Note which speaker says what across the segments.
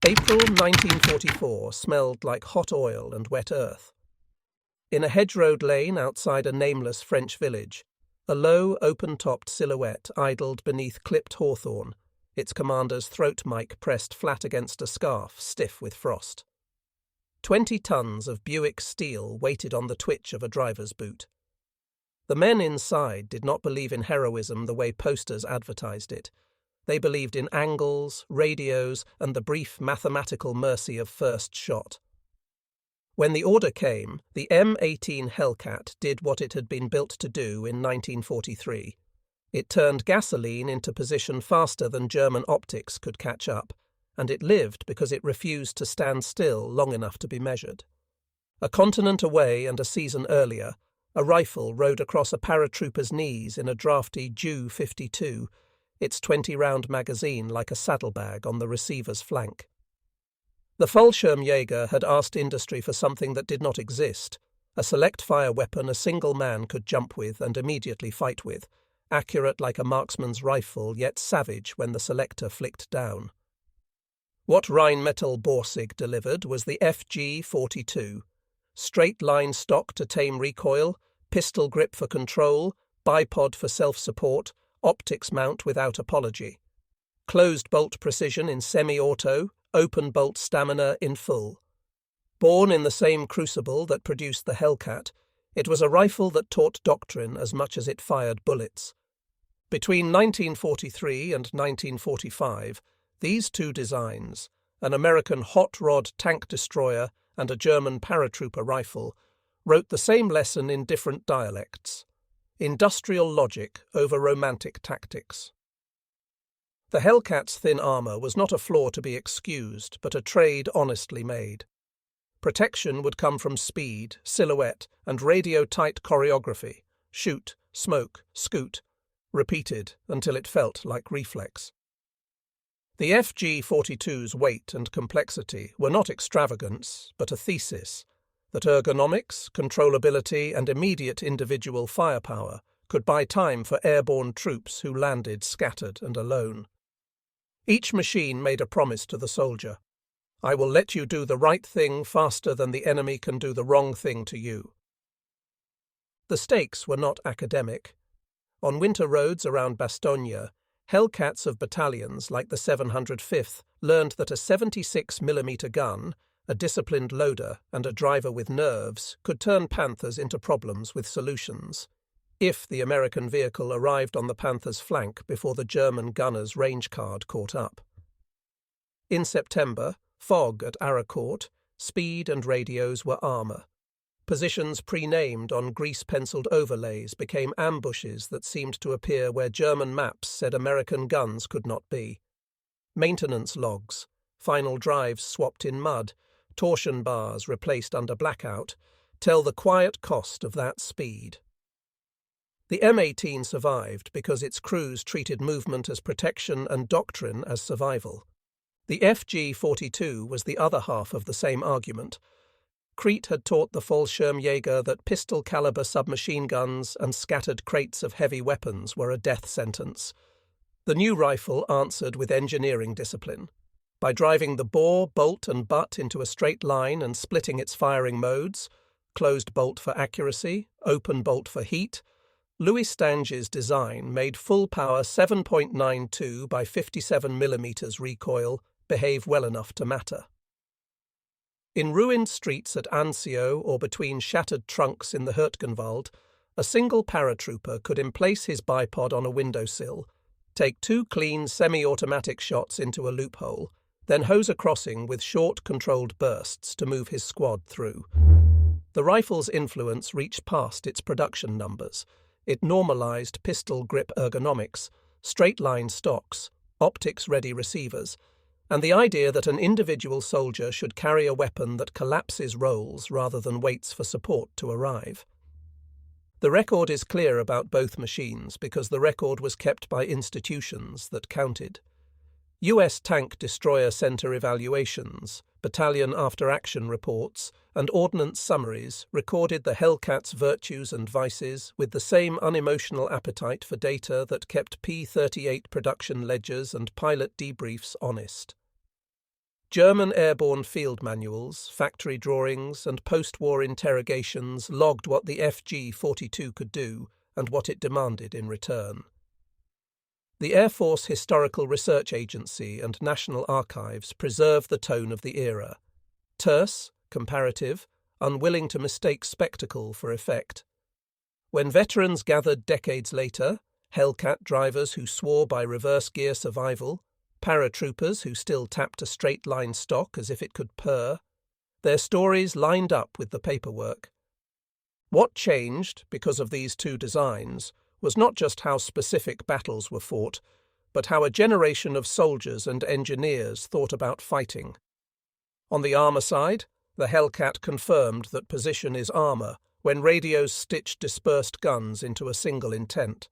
Speaker 1: April 1944 smelled like hot oil and wet earth. In a hedgerow lane outside a nameless French village, a low, open-topped silhouette idled beneath clipped hawthorn, its commander's throat mic pressed flat against a scarf, stiff with frost. 20 tons of Buick steel waited on the twitch of a driver's boot. The men inside did not believe in heroism the way posters advertised it. They believed in angles, radios, and the brief mathematical mercy of first shot. When the order came, the M18 Hellcat did what it had been built to do in 1943. It turned gasoline into position faster than German optics could catch up, and it lived because it refused to stand still long enough to be measured. A continent away and a season earlier, a rifle rode across a paratrooper's knees in a draughty Ju 52, its 20-round magazine like a saddlebag on the receiver's flank. The Fallschirmjäger had asked industry for something that did not exist, a select-fire weapon a single man could jump with and immediately fight with, accurate like a marksman's rifle yet savage when the selector flicked down. What Rheinmetall Borsig delivered was the FG-42, straight-line stock to tame recoil, pistol grip for control, bipod for self-support, optics mount without apology. Closed bolt precision in semi-auto, open bolt stamina in full. Born in the same crucible that produced the Hellcat, it was a rifle that taught doctrine as much as it fired bullets. Between 1943 and 1945, these two designs, an American hot rod tank destroyer and a German paratrooper rifle, wrote the same lesson in different dialects. Industrial logic over romantic tactics. The Hellcat's thin armour was not a flaw to be excused, but a trade honestly made. Protection would come from speed, silhouette, and radio-tight choreography, shoot, smoke, scoot, repeated until it felt like reflex. The FG-42's weight and complexity were not extravagance, but a thesis that ergonomics, controllability, and immediate individual firepower could buy time for airborne troops who landed scattered and alone. Each machine made a promise to the soldier. I will let you do the right thing faster than the enemy can do the wrong thing to you. The stakes were not academic. On winter roads around Bastogne, Hellcats of battalions like the 705th learned that a 76mm gun, a disciplined loader, and a driver with nerves could turn Panthers into problems with solutions, if the American vehicle arrived on the Panthers' flank before the German gunner's range card caught up. In September, fog at Arracourt, speed and radios were armour. Positions pre-named on grease-penciled overlays became ambushes that seemed to appear where German maps said American guns could not be. Maintenance logs, final drives swapped in mud, torsion bars replaced under blackout, tell the quiet cost of that speed. The M18 survived because its crews treated movement as protection and doctrine as survival. The FG-42 was the other half of the same argument. Crete had taught the Fallschirmjäger that pistol-caliber submachine guns and scattered crates of heavy weapons were a death sentence. The new rifle answered with engineering discipline. By driving the bore, bolt and butt into a straight line and splitting its firing modes, closed bolt for accuracy, open bolt for heat, Louis Stange's design made full-power 7.92 by 57mm recoil behave well enough to matter. In ruined streets at Anzio or between shattered trunks in the Hürtgenwald, a single paratrooper could emplace his bipod on a windowsill, take 2 clean semi-automatic shots into a loophole, then hose a crossing with short, controlled bursts to move his squad through. The rifle's influence reached past its production numbers. It normalized pistol grip ergonomics, straight-line stocks, optics-ready receivers, and the idea that an individual soldier should carry a weapon that collapses rolls rather than waits for support to arrive. The record is clear about both machines because the record was kept by institutions that counted. U.S. Tank Destroyer Center evaluations, battalion after-action reports, and ordnance summaries recorded the Hellcat's virtues and vices with the same unemotional appetite for data that kept P-38 production ledgers and pilot debriefs honest. German airborne field manuals, factory drawings, and post-war interrogations logged what the FG-42 could do and what it demanded in return. The Air Force Historical Research Agency and National Archives preserve the tone of the era. Terse, comparative, unwilling to mistake spectacle for effect. When veterans gathered decades later, Hellcat drivers who swore by reverse gear survival, paratroopers who still tapped a straight-line stock as if it could purr, their stories lined up with the paperwork. What changed, because of these two designs, was not just how specific battles were fought, but how a generation of soldiers and engineers thought about fighting. On the armour side, the Hellcat confirmed that position is armour when radios stitched dispersed guns into a single intent.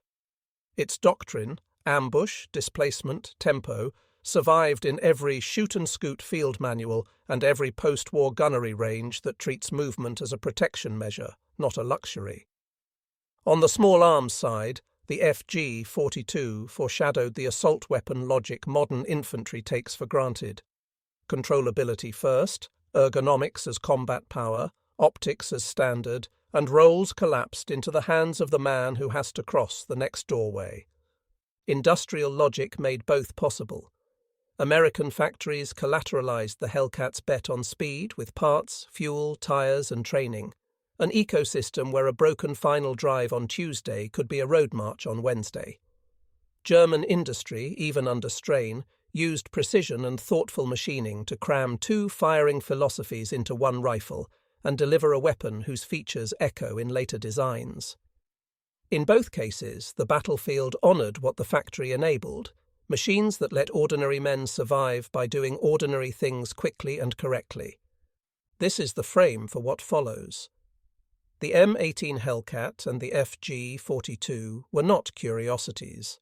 Speaker 1: Its doctrine, ambush, displacement, tempo, survived in every shoot-and-scoot field manual and every post-war gunnery range that treats movement as a protection measure, not a luxury. On the small arms side, the FG-42 foreshadowed the assault weapon logic modern infantry takes for granted. Controllability first, ergonomics as combat power, optics as standard, and roles collapsed into the hands of the man who has to cross the next doorway. Industrial logic made both possible. American factories collateralized the Hellcat's bet on speed with parts, fuel, tires, and training, an ecosystem where a broken final drive on Tuesday could be a road march on Wednesday. German industry, even under strain, used precision and thoughtful machining to cram two firing philosophies into one rifle and deliver a weapon whose features echo in later designs. In both cases, the battlefield honoured what the factory enabled, machines that let ordinary men survive by doing ordinary things quickly and correctly. This is the frame for what follows. The M18 Hellcat and the FG-42 were not curiosities.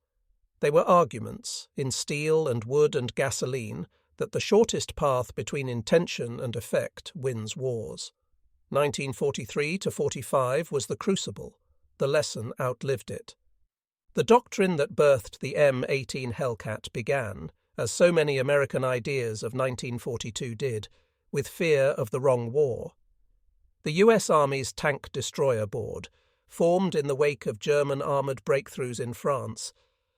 Speaker 1: They were arguments, in steel and wood and gasoline, that the shortest path between intention and effect wins wars. 1943 to 45 was the crucible. The lesson outlived it. The doctrine that birthed the M18 Hellcat began, as so many American ideas of 1942 did, with fear of the wrong war. The US Army's Tank Destroyer Board, formed in the wake of German armoured breakthroughs in France,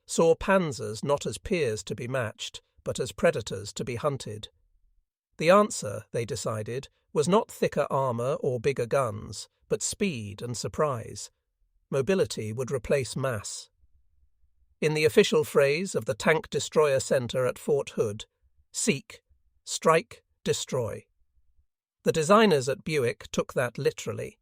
Speaker 1: saw Panthers not as peers to be matched, but as predators to be hunted. The answer, they decided, was not thicker armour or bigger guns, but speed and surprise. Mobility would replace mass. In the official phrase of the Tank Destroyer Centre at Fort Hood, seek, strike, destroy. The designers at Buick took that literally.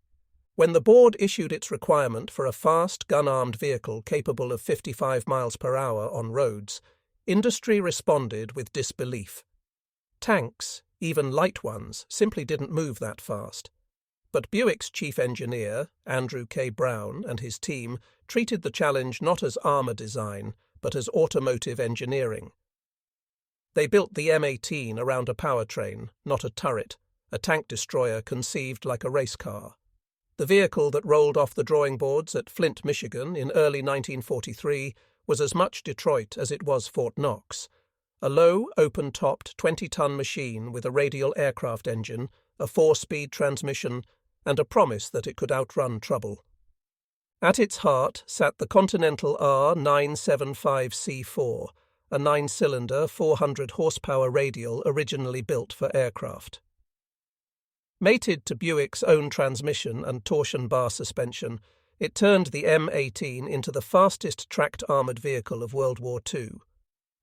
Speaker 1: When the board issued its requirement for a fast, gun-armed vehicle capable of 55 miles per hour on roads, industry responded with disbelief. Tanks, even light ones, simply didn't move that fast. But Buick's chief engineer, Andrew K. Brown, and his team treated the challenge not as armour design, but as automotive engineering. They built the M18 around a powertrain, not a turret, a tank destroyer conceived like a race car. The vehicle that rolled off the drawing boards at Flint, Michigan in early 1943 was as much Detroit as it was Fort Knox. A low, open-topped 20-ton machine with a radial aircraft engine, a 4-speed transmission, and a promise that it could outrun trouble. At its heart sat the Continental R975C4, a 9-cylinder, 400-horsepower radial originally built for aircraft. Mated to Buick's own transmission and torsion bar suspension, it turned the M18 into the fastest tracked armoured vehicle of World War II.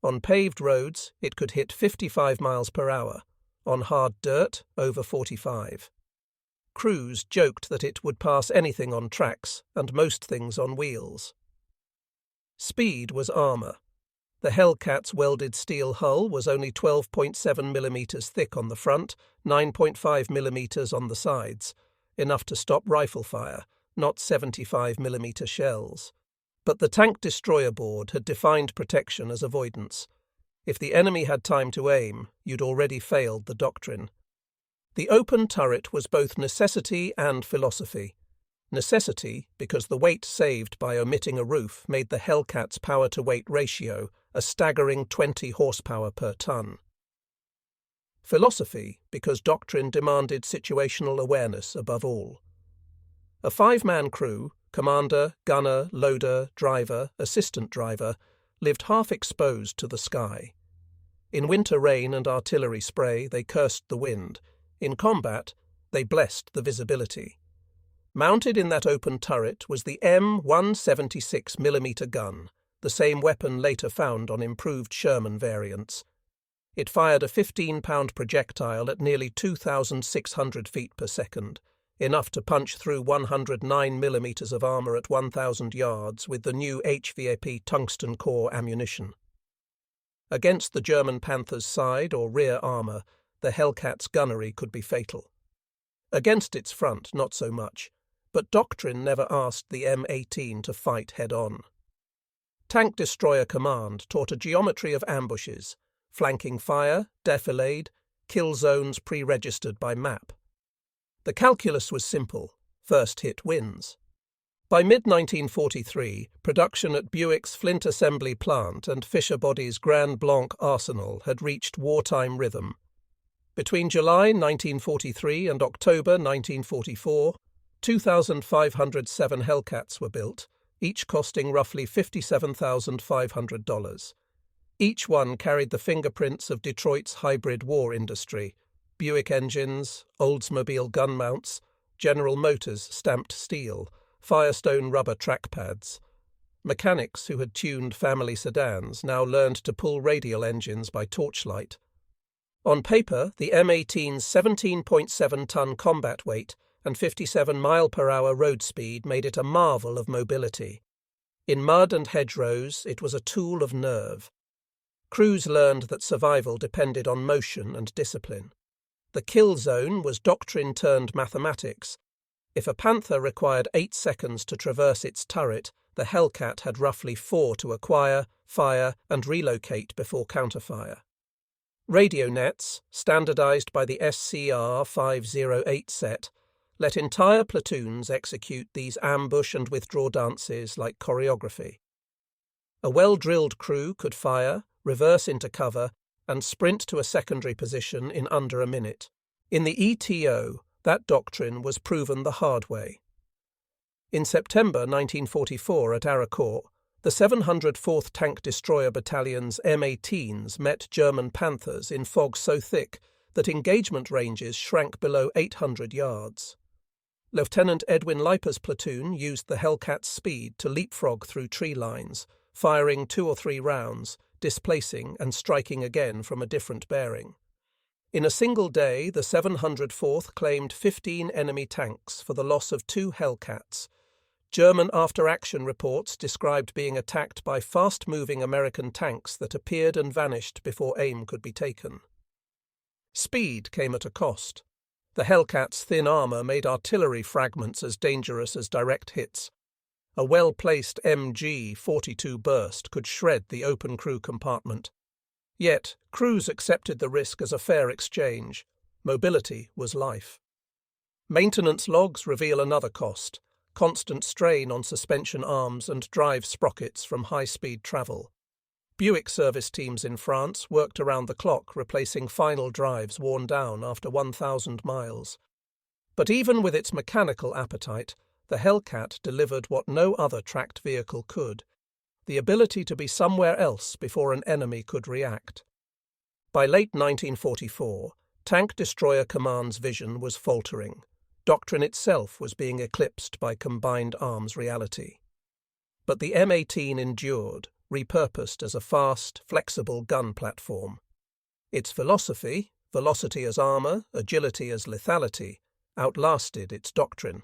Speaker 1: On paved roads, it could hit 55 miles per hour. On hard dirt, over 45. Crews joked that it would pass anything on tracks and most things on wheels. Speed was armour. The Hellcat's welded steel hull was only 12.7 millimeters thick on the front, 9.5 millimeters on the sides, enough to stop rifle fire, not 75 millimeter shells. But the Tank Destroyer Board had defined protection as avoidance. If the enemy had time to aim, you'd already failed the doctrine. The open turret was both necessity and philosophy. Necessity, because the weight saved by omitting a roof made the Hellcat's power-to-weight ratio a staggering 20 horsepower per ton. Philosophy, because doctrine demanded situational awareness above all. A five-man crew, commander, gunner, loader, driver, assistant driver, lived half exposed to the sky. In winter rain and artillery spray, they cursed the wind. In combat, they blessed the visibility. Mounted in that open turret was the M176mm gun, the same weapon later found on improved Sherman variants. It fired a 15-pound projectile at nearly 2,600 feet per second, enough to punch through 109 millimeters of armor at 1,000 yards with the new HVAP tungsten core ammunition. Against the German Panthers' side or rear armor, the Hellcat's gunnery could be fatal. Against its front, not so much, but doctrine never asked the M18 to fight head-on. Tank Destroyer Command taught a geometry of ambushes, flanking fire, defilade, kill zones pre-registered by map. The calculus was simple: first hit wins. By mid-1943, production at Buick's Flint Assembly Plant and Fisher Body's Grand Blanc Arsenal had reached wartime rhythm. Between July 1943 and October 1944, 2,507 Hellcats were built, each costing roughly $57,500. Each one carried the fingerprints of Detroit's hybrid war industry: Buick engines, Oldsmobile gun mounts, General Motors stamped steel, Firestone rubber track pads. Mechanics who had tuned family sedans now learned to pull radial engines by torchlight. On paper, the M18's 17.7-ton combat weight and 57-mile-per-hour road speed made it a marvel of mobility. In mud and hedgerows, it was a tool of nerve. Crews learned that survival depended on motion and discipline. The kill zone was doctrine turned mathematics. If a Panther required 8 seconds to traverse its turret, the Hellcat had roughly 4 to acquire, fire, and relocate before counterfire. Radio nets, standardized by the SCR 508 set, let entire platoons execute these ambush and withdraw dances like choreography. A well-drilled crew could fire, reverse into cover, and sprint to a secondary position in under a minute. In the ETO, that doctrine was proven the hard way. In September 1944 at Arracourt, the 704th Tank Destroyer Battalion's M18s met German Panthers in fog so thick that engagement ranges shrank below 800 yards. Lieutenant Edwin Leiper's platoon used the Hellcat's speed to leapfrog through tree lines, firing 2 or 3 rounds, displacing and striking again from a different bearing. In a single day, the 704th claimed 15 enemy tanks for the loss of 2 Hellcats. German after-action reports described being attacked by fast-moving American tanks that appeared and vanished before aim could be taken. Speed came at a cost. The Hellcat's thin armour made artillery fragments as dangerous as direct hits. A well-placed MG-42 burst could shred the open crew compartment. Yet, crews accepted the risk as a fair exchange. Mobility was life. Maintenance logs reveal another cost: constant strain on suspension arms and drive sprockets from high-speed travel. Buick service teams in France worked around the clock replacing final drives worn down after 1,000 miles. But even with its mechanical appetite, the Hellcat delivered what no other tracked vehicle could: the ability to be somewhere else before an enemy could react. By late 1944, Tank Destroyer Command's vision was faltering. Doctrine itself was being eclipsed by combined arms reality. But the M18 endured, repurposed as a fast, flexible gun platform. Its philosophy, velocity as armor, agility as lethality, outlasted its doctrine.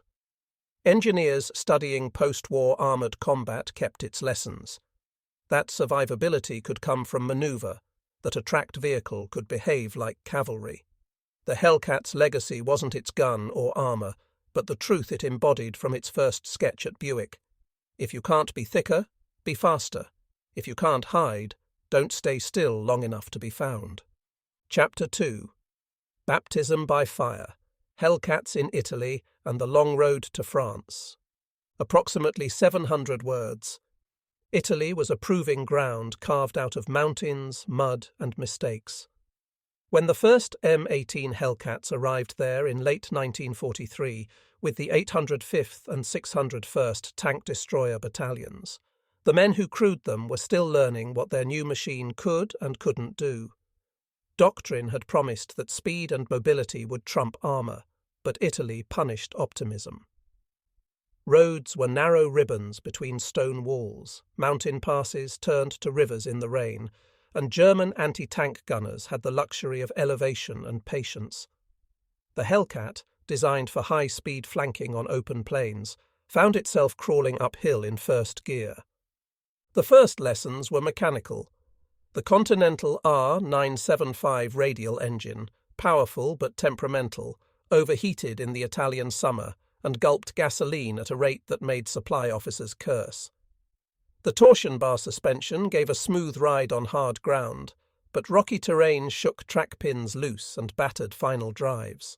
Speaker 1: Engineers studying post-war armored combat kept its lessons. That survivability could come from maneuver, that a tracked vehicle could behave like cavalry. The Hellcat's legacy wasn't its gun or armor, but the truth it embodied from its first sketch at Buick. If you can't be thicker, be faster. If you can't hide, don't stay still long enough to be found. Chapter 2. Baptism by Fire, Hellcats in Italy and the Long Road to France. Approximately 700 words. Italy was a proving ground carved out of mountains, mud, and mistakes. When the first M18 Hellcats arrived there in late 1943 with the 805th and 601st Tank Destroyer Battalions, the men who crewed them were still learning what their new machine could and couldn't do. Doctrine had promised that speed and mobility would trump armour, but Italy punished optimism. Roads were narrow ribbons between stone walls, mountain passes turned to rivers in the rain, and German anti-tank gunners had the luxury of elevation and patience. The Hellcat, designed for high-speed flanking on open plains, found itself crawling uphill in first gear. The first lessons were mechanical. The Continental R975 radial engine, powerful but temperamental, overheated in the Italian summer and gulped gasoline at a rate that made supply officers curse. The torsion bar suspension gave a smooth ride on hard ground, but rocky terrain shook track pins loose and battered final drives.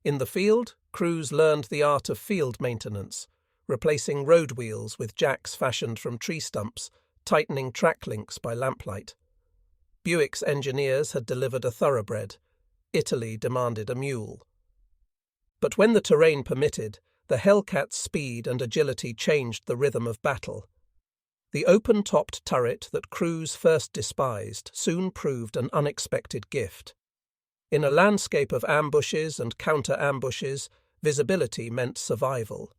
Speaker 1: In the field, crews learned the art of field maintenance, replacing road wheels with jacks fashioned from tree stumps, tightening track links by lamplight. Buick's engineers had delivered a thoroughbred. Italy demanded a mule. But when the terrain permitted, the Hellcat's speed and agility changed the rhythm of battle. The open-topped turret that crews first despised soon proved an unexpected gift. In a landscape of ambushes and counter-ambushes, visibility meant survival.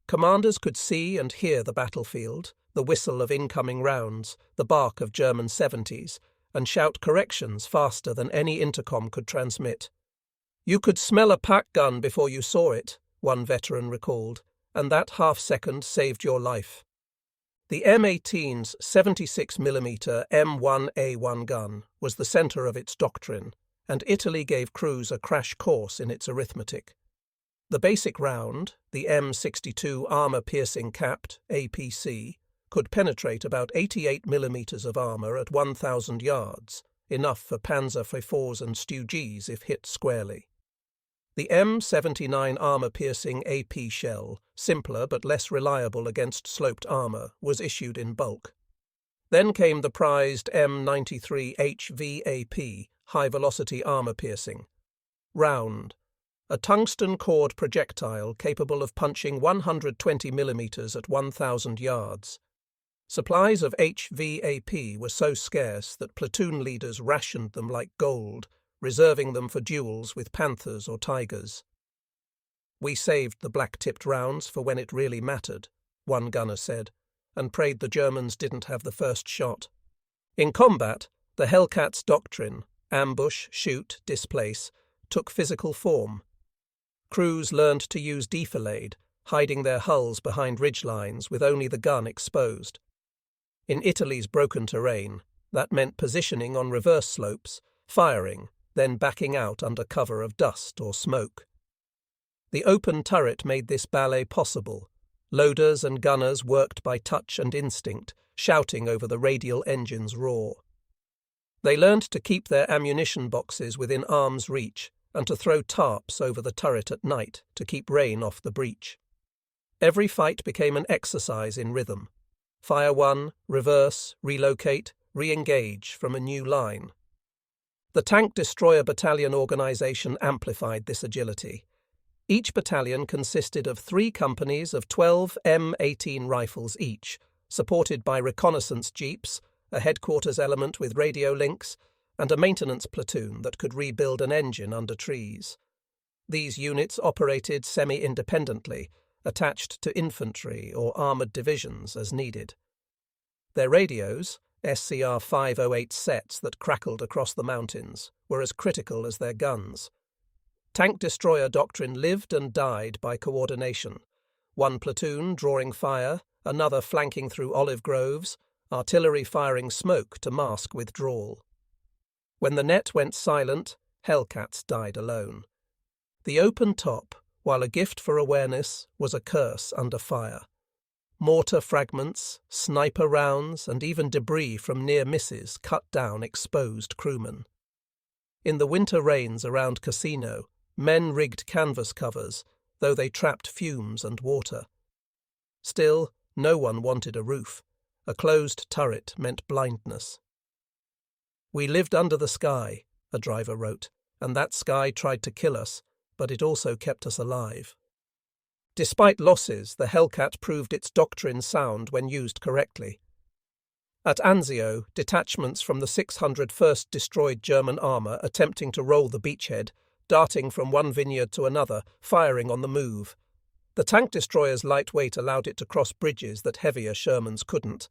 Speaker 1: Commanders could see and hear the battlefield, the whistle of incoming rounds, the bark of German 70s, and shout corrections faster than any intercom could transmit. "You could smell a pack gun before you saw it," one veteran recalled, "and that half-second saved your life." The M18's 76mm M1A1 gun was the centre of its doctrine, and Italy gave crews a crash course in its arithmetic. The basic round, the M62 armour-piercing capped APC, could penetrate about 88mm of armour at 1,000 yards, enough for Panzer IV and Stu-Gs if hit squarely. The M79 armour-piercing AP shell, simpler but less reliable against sloped armour, was issued in bulk. Then came the prized M93 HVAP, high-velocity armour-piercing. Round, a tungsten-cored projectile capable of punching 120mm at 1,000 yards. Supplies of HVAP were so scarce that platoon leaders rationed them like gold, reserving them for duels with Panthers or Tigers. "We saved the black-tipped rounds for when it really mattered," one gunner said, and prayed the Germans didn't have the first shot. In combat, the Hellcat's doctrine, ambush, shoot, displace, took physical form. Crews learned to use defilade, hiding their hulls behind ridgelines with only the gun exposed. In Italy's broken terrain, that meant positioning on reverse slopes, firing, then backing out under cover of dust or smoke. The open turret made this ballet possible. Loaders and gunners worked by touch and instinct, shouting over the radial engine's roar. They learned to keep their ammunition boxes within arm's reach and to throw tarps over the turret at night to keep rain off the breach. Every fight became an exercise in rhythm. Fire one, reverse, relocate, re-engage from a new line. The Tank Destroyer Battalion organisation amplified this agility. Each battalion consisted of 3 companies of 12 M18 rifles each, supported by reconnaissance jeeps, a headquarters element with radio links, and a maintenance platoon that could rebuild an engine under trees. These units operated semi-independently, attached to infantry or armoured divisions as needed. Their radios, SCR 508 sets that crackled across the mountains, were as critical as their guns. Tank destroyer doctrine lived and died by coordination. One platoon drawing fire, another flanking through olive groves, artillery firing smoke to mask withdrawal. When the net went silent, Hellcats died alone. The open top, while a gift for awareness, was a curse under fire. Mortar fragments, sniper rounds, and even debris from near misses cut down exposed crewmen. In the winter rains around Cassino, men rigged canvas covers, though they trapped fumes and water. Still, no one wanted a roof. A closed turret meant blindness. We lived under the sky, a driver wrote, and that sky tried to kill us, but it also kept us alive. Despite losses, the Hellcat proved its doctrine sound when used correctly. At Anzio, detachments from the 601st destroyed German armour attempting to roll the beachhead, darting from one vineyard to another, firing on the move. The tank destroyer's light weight allowed it to cross bridges that heavier Shermans couldn't.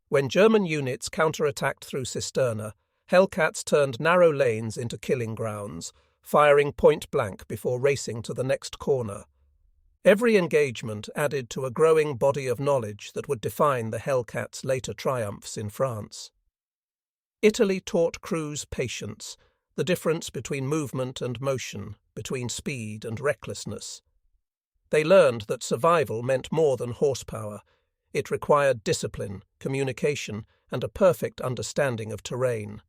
Speaker 1: When German units counterattacked through Cisterna, Hellcats turned narrow lanes into killing grounds, firing point blank before racing to the next corner. Every engagement added to a growing body of knowledge that would define the Hellcat's later triumphs in France. Italy taught crews patience, the difference between movement and motion, between speed and recklessness. They learned that survival meant more than horsepower. It required discipline, communication, and a perfect understanding of terrain.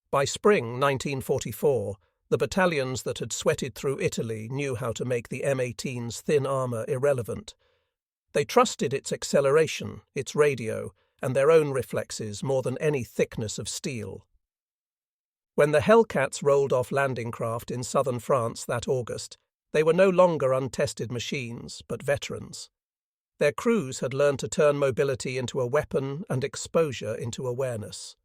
Speaker 1: By spring 1944, the battalions that had sweated through Italy knew how to make the M18's thin armour irrelevant. They trusted its acceleration, its radio, and their own reflexes more than any thickness of steel. When the Hellcats rolled off landing craft in southern France that August, they were no longer untested machines, but veterans. Their crews had learned to turn mobility into a weapon and exposure into awareness.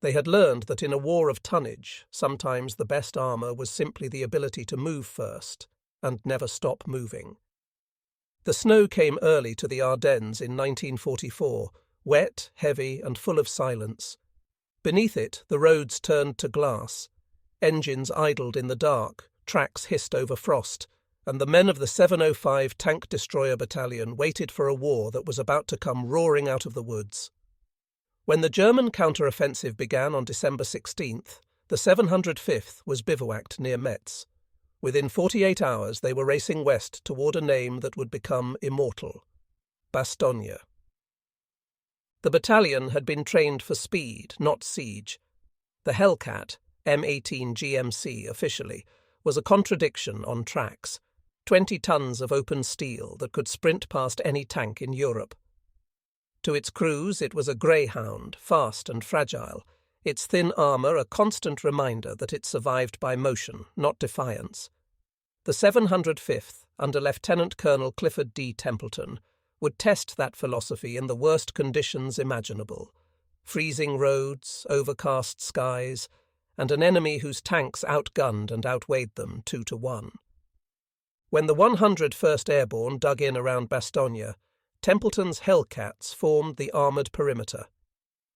Speaker 1: They had learned that in a war of tonnage, sometimes the best armour was simply the ability to move first, and never stop moving. The snow came early to the Ardennes in 1944, wet, heavy, and full of silence. Beneath it, the roads turned to glass. Engines idled in the dark, tracks hissed over frost, and the men of the 705 Tank Destroyer Battalion waited for a war that was about to come roaring out of the woods. When the German counter-offensive began on December 16th, the 705th was bivouacked near Metz. Within 48 hours they were racing west toward a name that would become immortal: Bastogne. The battalion had been trained for speed, not siege. The Hellcat, M18 GMC officially, was a contradiction on tracks, 20 tons of open steel that could sprint past any tank in Europe. To its crews it was a greyhound, fast and fragile, its thin armour a constant reminder that it survived by motion, not defiance. The 705th, under Lieutenant Colonel Clifford D. Templeton, would test that philosophy in the worst conditions imaginable: freezing roads, overcast skies, and an enemy whose tanks outgunned and outweighed them 2-1. When the 101st Airborne dug in around Bastogne, Templeton's Hellcats formed the armoured perimeter.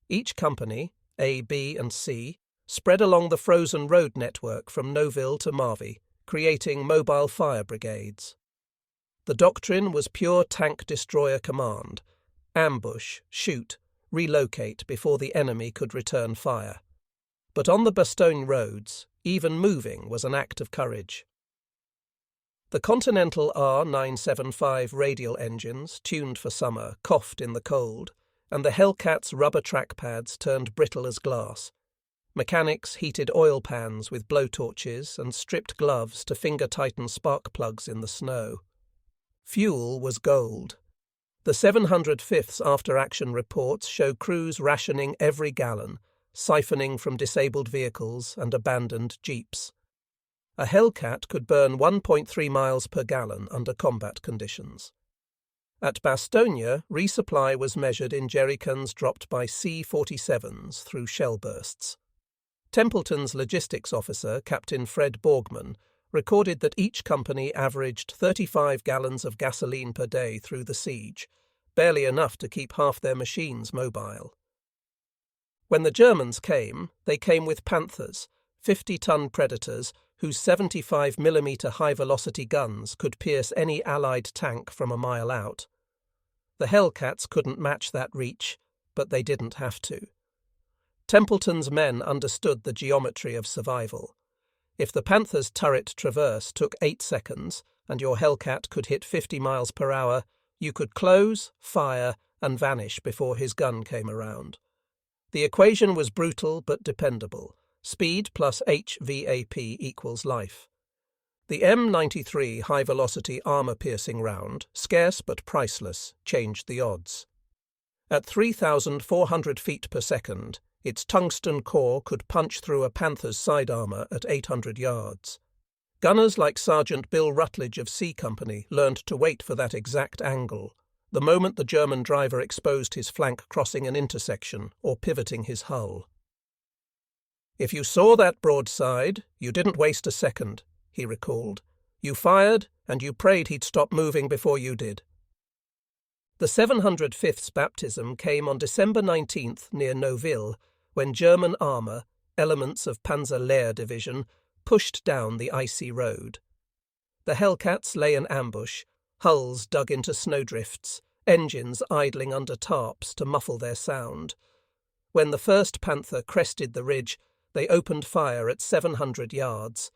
Speaker 1: Each company, A, B, and C, spread along the frozen road network from Noville to Marvy, creating mobile fire brigades. The doctrine was pure tank destroyer command: ambush, shoot, relocate before the enemy could return fire. But on the Bastogne roads, even moving was an act of courage. The Continental R975 radial engines, tuned for summer, coughed in the cold, and the Hellcat's rubber track pads turned brittle as glass. Mechanics heated oil pans with blowtorches and stripped gloves to finger-tighten spark plugs in the snow. Fuel was gold. The 705th's after-action reports show crews rationing every gallon, siphoning from disabled vehicles and abandoned jeeps. A Hellcat could burn 1.3 miles per gallon under combat conditions. At Bastogne, resupply was measured in jerrycans dropped by C-47s through shell bursts. Templeton's logistics officer, Captain Fred Borgman, recorded that each company averaged 35 gallons of gasoline per day through the siege, barely enough to keep half their machines mobile. When the Germans came, they came with Panthers, 50-ton Predators whose 75mm high-velocity guns could pierce any Allied tank from a mile out. The Hellcats couldn't match that reach, but they didn't have to. Templeton's men understood the geometry of survival. If the Panther's turret traverse took 8 seconds and your Hellcat could hit 50 miles per hour, you could close, fire, and vanish before his gun came around. The equation was brutal but dependable. Speed plus HVAP equals life. The M93 high-velocity armour-piercing round, scarce but priceless, changed the odds. At 3,400 feet per second, Its tungsten core could punch through a Panther's side armour at 800 yards. Gunners like Sergeant Bill Rutledge of C Company learned to wait for that exact angle, the moment the German driver exposed his flank crossing an intersection or pivoting his hull. "If you saw that broadside, you didn't waste a second," he recalled. "You fired, and you prayed he'd stop moving before you did." The 705th's baptism came on December 19th near Neuville, when German armour, elements of Panzer Lehr Division, pushed down the icy road. The Hellcats lay in ambush, hulls dug into snowdrifts, engines idling under tarps to muffle their sound. When the first Panther crested the ridge, they opened fire at 700 yards.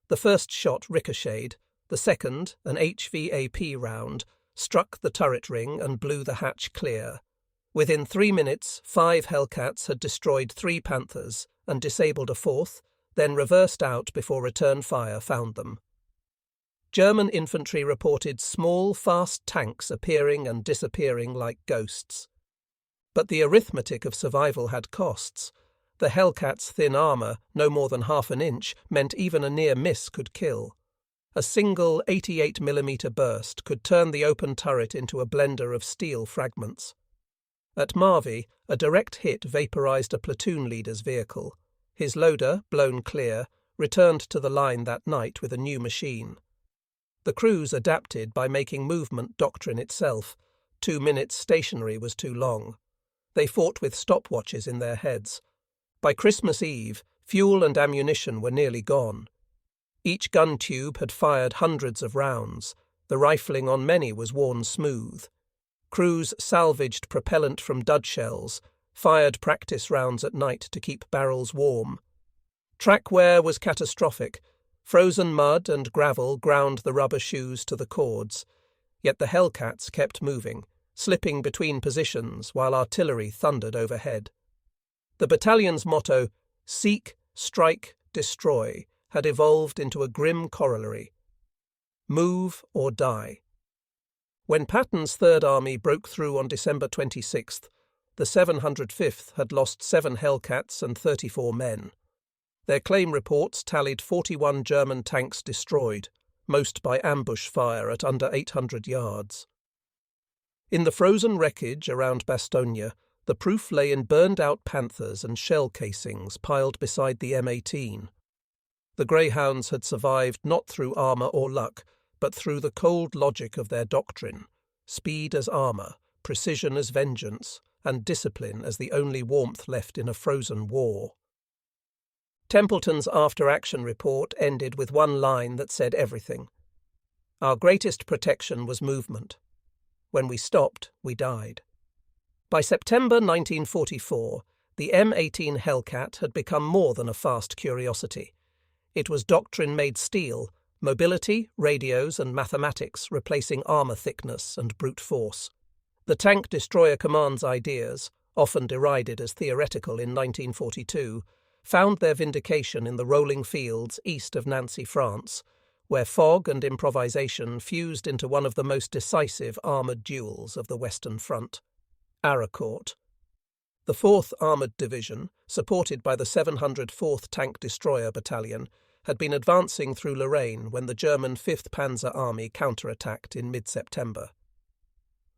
Speaker 1: The first shot ricocheted, the second, an HVAP round, struck the turret ring and blew the hatch clear. Within 3 minutes, 5 Hellcats had destroyed 3 Panthers and disabled a fourth, then reversed out before return fire found them. German infantry reported small, fast tanks appearing and disappearing like ghosts. But the arithmetic of survival had costs. The Hellcat's thin armour, no more than half an inch, meant even a near miss could kill. A single 88mm burst could turn the open turret into a blender of steel fragments. At Marvey, a direct hit vaporized a platoon leader's vehicle. His loader, blown clear, returned to the line that night with a new machine. The crews adapted by making movement doctrine itself. 2 minutes stationary was too long. They fought with stopwatches in their heads. By Christmas Eve, fuel and ammunition were nearly gone. Each gun tube had fired hundreds of rounds. The rifling on many was worn smooth. Crews salvaged propellant from dud shells, fired practice rounds at night to keep barrels warm. Track wear was catastrophic. Frozen mud and gravel ground the rubber shoes to the cords. Yet the Hellcats kept moving, slipping between positions while artillery thundered overhead. The battalion's motto, "Seek, Strike, Destroy," had evolved into a grim corollary: move or die. When Patton's Third Army broke through on December 26th, the 705th had lost 7 Hellcats and 34 men. Their claim reports tallied 41 German tanks destroyed, most by ambush fire at under 800 yards. In the frozen wreckage around Bastogne, the proof lay in burned-out Panthers and shell casings piled beside the M18. The Greyhounds had survived not through armour or luck, but through the cold logic of their doctrine: speed as armour, precision as vengeance, and discipline as the only warmth left in a frozen war. Templeton's after-action report ended with one line that said everything. "Our greatest protection was movement. When we stopped, we died." By September 1944, the M18 Hellcat had become more than a fast curiosity. It was doctrine-made steel, mobility, radios, and mathematics replacing armour thickness and brute force. The Tank Destroyer Command's ideas, often derided as theoretical in 1942, found their vindication in the rolling fields east of Nancy, France, where fog and improvisation fused into one of the most decisive armoured duels of the Western Front: Arracourt. The 4th Armoured Division, supported by the 704th Tank Destroyer Battalion, had been advancing through Lorraine when the German 5th Panzer Army counterattacked in mid-September.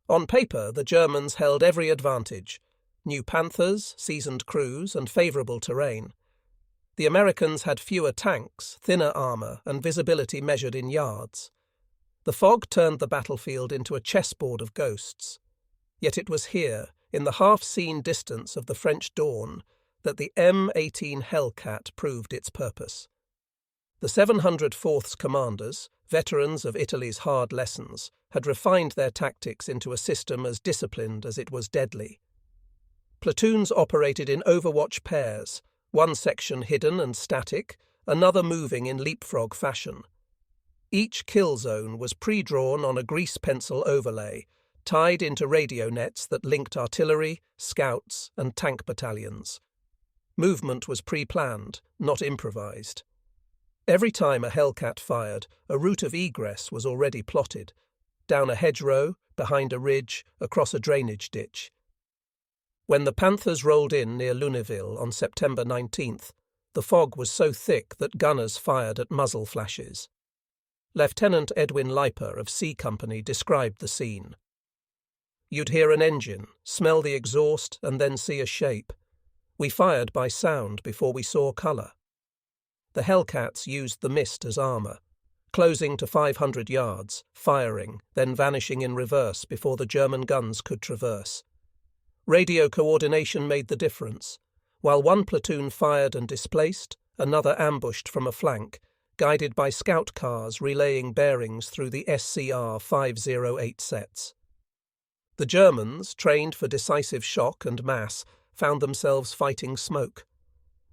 Speaker 1: On paper, the Germans held every advantage: new Panthers, seasoned crews, and favourable terrain. The Americans had fewer tanks, thinner armour, and visibility measured in yards. The fog turned the battlefield into a chessboard of ghosts. Yet it was here, in the half-seen distance of the French dawn, that the M18 Hellcat proved its purpose. The 704th's commanders, veterans of Italy's hard lessons, had refined their tactics into a system as disciplined as it was deadly. Platoons operated in overwatch pairs, one section hidden and static, another moving in leapfrog fashion. Each kill zone was pre-drawn on a grease pencil overlay, tied into radio nets that linked artillery, scouts, and tank battalions. Movement was pre-planned, not improvised. Every time a Hellcat fired, a route of egress was already plotted: down a hedgerow, behind a ridge, across a drainage ditch. When the Panthers rolled in near Lunéville on September 19th, the fog was so thick that gunners fired at muzzle flashes. Lieutenant Edwin Leiper of C Company described the scene. "You'd hear an engine, smell the exhaust, and then see a shape. We fired by sound before we saw colour." The Hellcats used the mist as armour, closing to 500 yards, firing, then vanishing in reverse before the German guns could traverse. Radio coordination made the difference. While one platoon fired and displaced, another ambushed from a flank, guided by scout cars relaying bearings through the SCR 508 sets. The Germans, trained for decisive shock and mass, found themselves fighting smoke.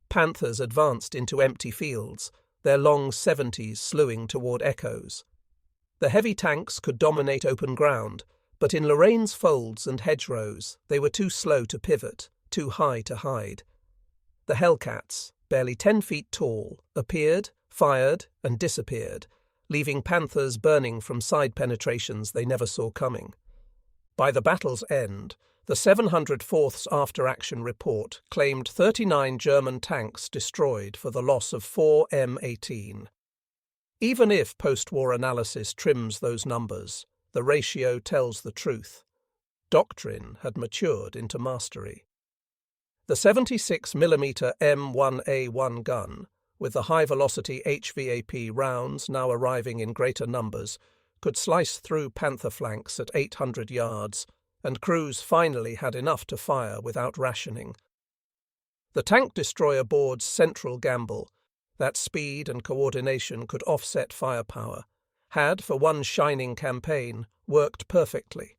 Speaker 1: Panthers advanced into empty fields, their long 70s slewing toward echoes. The heavy tanks could dominate open ground, but in Lorraine's folds and hedgerows they were too slow to pivot, too high to hide. The Hellcats, barely 10 feet tall, appeared, fired, and disappeared, leaving Panthers burning from side penetrations they never saw coming. By the battle's end, the 704th's after-action report claimed 39 German tanks destroyed for the loss of 4 M18. Even if post-war analysis trims those numbers, the ratio tells the truth. Doctrine had matured into mastery. The 76mm M1A1 gun, with the high-velocity HVAP rounds now arriving in greater numbers, could slice through Panther flanks at 800 yards, and crews finally had enough to fire without rationing. The tank destroyer board's central gamble, that speed and coordination could offset firepower, had, for one shining campaign, worked perfectly.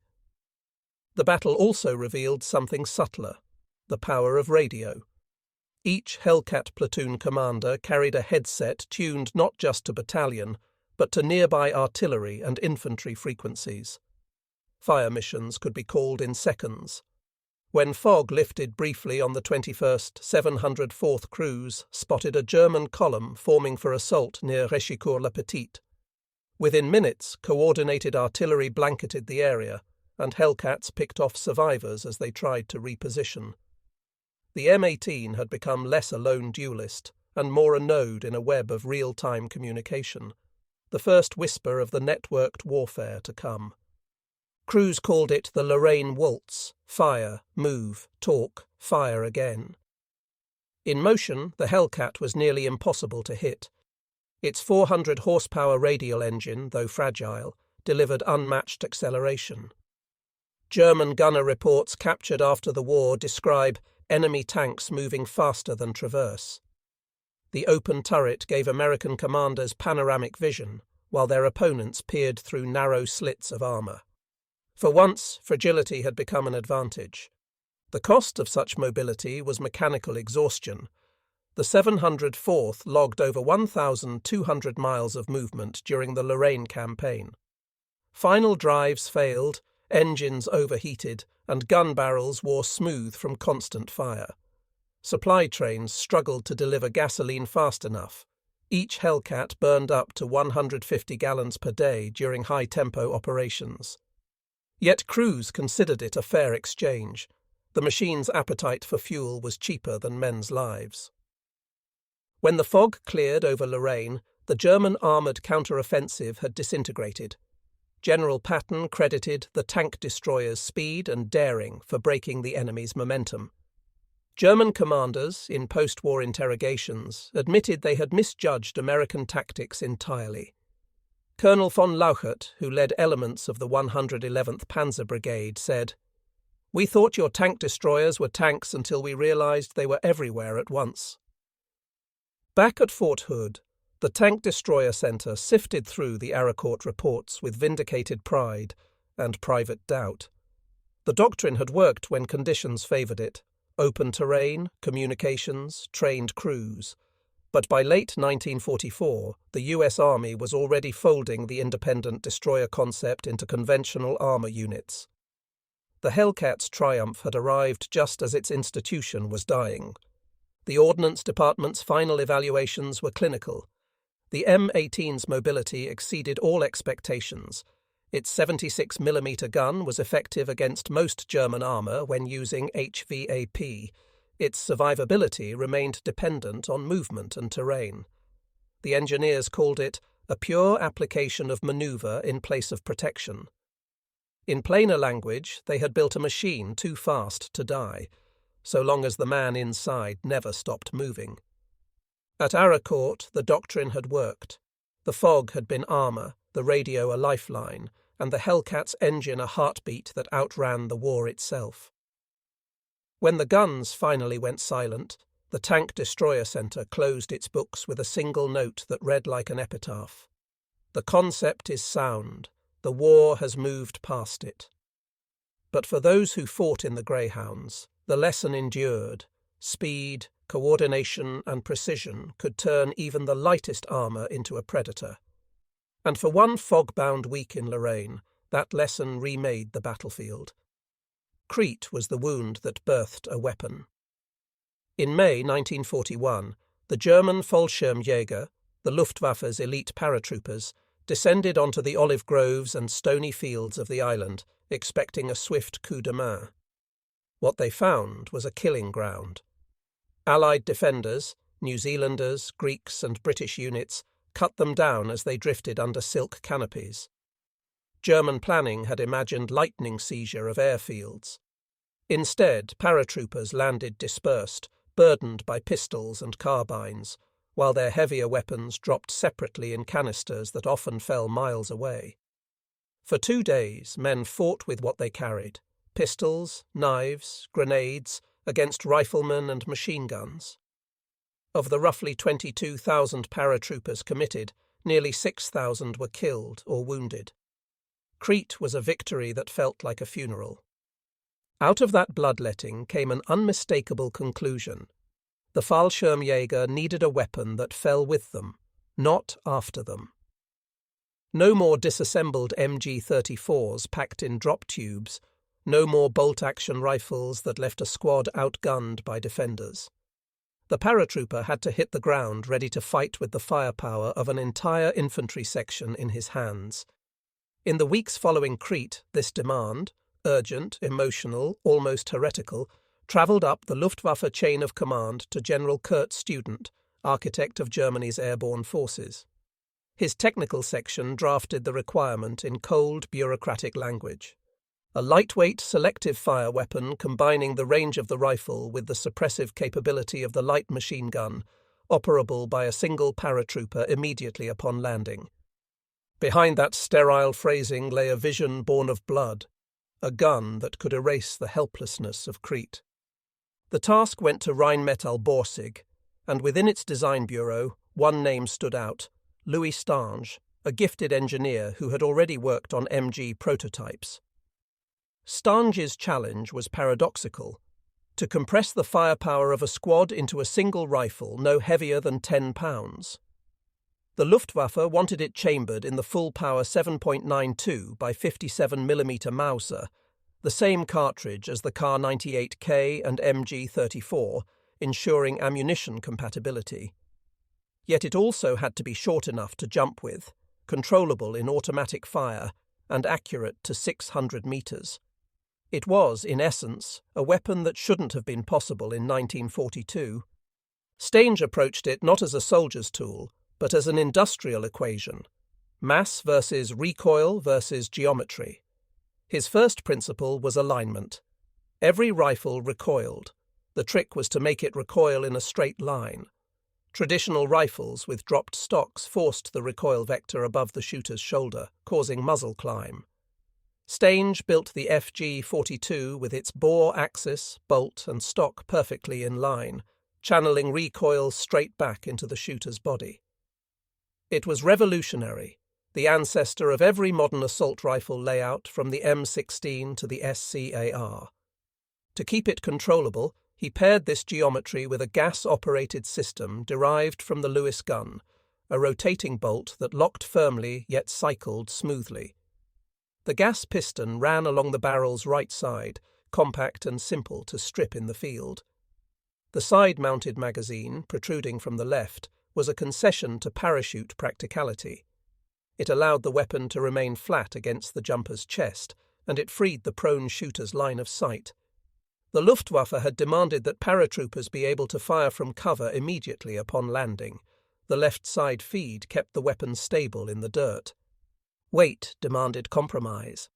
Speaker 1: The battle also revealed something subtler: the power of radio. Each Hellcat platoon commander carried a headset tuned not just to battalion, but to nearby artillery and infantry frequencies. Fire missions could be called in seconds. When fog lifted briefly on the 21st, 704th crews spotted a German column forming for assault near Réchicourt-le-Petit. Within minutes, coordinated artillery blanketed the area, and Hellcats picked off survivors as they tried to reposition. The M18 had become less a lone duelist and more a node in a web of real-time communication, the first whisper of the networked warfare to come. Crews called it the Lorraine Waltz: fire, move, talk, fire again. In motion, the Hellcat was nearly impossible to hit. Its 400 horsepower radial engine, though fragile, delivered unmatched acceleration. German gunner reports captured after the war describe enemy tanks moving faster than traverse. The open turret gave American commanders panoramic vision, while their opponents peered through narrow slits of armour. For once, fragility had become an advantage. The cost of such mobility was mechanical exhaustion. The 704th logged over 1,200 miles of movement during the Lorraine campaign. Final drives failed, engines overheated, and gun barrels wore smooth from constant fire. Supply trains struggled to deliver gasoline fast enough. Each Hellcat burned up to 150 gallons per day during high-tempo operations. Yet crews considered it a fair exchange. The machine's appetite for fuel was cheaper than men's lives. When the fog cleared over Lorraine, the German armoured counter-offensive had disintegrated. General Patton credited the tank destroyer's speed and daring for breaking the enemy's momentum. German commanders, in post-war interrogations, admitted they had misjudged American tactics entirely. Colonel von Lauchert, who led elements of the 111th Panzer Brigade, said, "We thought your tank destroyers were tanks until we realized they were everywhere at once." Back at Fort Hood, the Tank Destroyer Center sifted through the Arracourt reports with vindicated pride and private doubt. The doctrine had worked when conditions favored it: open terrain, communications, trained crews. But by late 1944, the US Army was already folding the independent destroyer concept into conventional armor units. The Hellcat's triumph had arrived just as its institution was dying. The Ordnance Department's final evaluations were clinical. The M18's mobility exceeded all expectations. Its 76mm gun was effective against most German armour when using HVAP. Its survivability remained dependent on movement and terrain. The engineers called it a pure application of manoeuvre in place of protection. In plainer language, they had built a machine too fast to die, so long as the man inside never stopped moving. At Arracourt, the doctrine had worked. The fog had been armour, the radio a lifeline, and the Hellcat's engine a heartbeat that outran the war itself. When the guns finally went silent, the Tank Destroyer Centre closed its books with a single note that read like an epitaph. The concept is sound. The war has moved past it. But for those who fought in the Greyhounds, the lesson endured. Speed, coordination and precision could turn even the lightest armour into a predator. And for one fog-bound week in Lorraine, that lesson remade the battlefield. Crete was the wound that birthed a weapon. In May 1941, the German Fallschirmjäger, the Luftwaffe's elite paratroopers, descended onto the olive groves and stony fields of the island, expecting a swift coup de main. What they found was a killing ground. Allied defenders, New Zealanders, Greeks and British units, cut them down as they drifted under silk canopies. German planning had imagined lightning seizure of airfields. Instead, paratroopers landed dispersed, burdened by pistols and carbines, while their heavier weapons dropped separately in canisters that often fell miles away. For 2 days, men fought with what they carried: pistols, knives, grenades, against riflemen and machine guns. Of the roughly 22,000 paratroopers committed, nearly 6,000 were killed or wounded. Crete was a victory that felt like a funeral. Out of that bloodletting came an unmistakable conclusion. The Fallschirmjäger needed a weapon that fell with them, not after them. No more disassembled MG-34s packed in drop tubes, no more bolt-action rifles that left a squad outgunned by defenders. The paratrooper had to hit the ground ready to fight with the firepower of an entire infantry section in his hands. In the weeks following Crete, this demand, urgent, emotional, almost heretical, travelled up the Luftwaffe chain of command to General Kurt Student, architect of Germany's airborne forces. His technical section drafted the requirement in cold, bureaucratic language. A lightweight, selective fire weapon combining the range of the rifle with the suppressive capability of the light machine gun, operable by a single paratrooper immediately upon landing. Behind that sterile phrasing lay a vision born of blood, a gun that could erase the helplessness of Crete. The task went to Rheinmetall Borsig, and within its design bureau, one name stood out: Louis Stange, a gifted engineer who had already worked on MG prototypes. Stange's challenge was paradoxical: to compress the firepower of a squad into a single rifle no heavier than 10 pounds. The Luftwaffe wanted it chambered in the full-power 7.92 by 57mm Mauser, the same cartridge as the Kar-98K and MG-34, ensuring ammunition compatibility. Yet it also had to be short enough to jump with, controllable in automatic fire, and accurate to 600 metres. It was, in essence, a weapon that shouldn't have been possible in 1942. Stange approached it not as a soldier's tool, but as an industrial equation: mass versus recoil versus geometry. His first principle was alignment. Every rifle recoiled. The trick was to make it recoil in a straight line. Traditional rifles with dropped stocks forced the recoil vector above the shooter's shoulder, causing muzzle climb. Stange built the FG-42 with its bore axis, bolt and stock perfectly in line, channeling recoil straight back into the shooter's body. It was revolutionary, the ancestor of every modern assault rifle layout from the M16 to the SCAR. To keep it controllable, he paired this geometry with a gas-operated system derived from the Lewis gun, a rotating bolt that locked firmly yet cycled smoothly. The gas piston ran along the barrel's right side, compact and simple to strip in the field. The side-mounted magazine, protruding from the left, was a concession to parachute practicality. It allowed the weapon to remain flat against the jumper's chest, and it freed the prone shooter's line of sight. The Luftwaffe had demanded that paratroopers be able to fire from cover immediately upon landing. The left side feed kept the weapon stable in the dirt. Weight demanded compromise.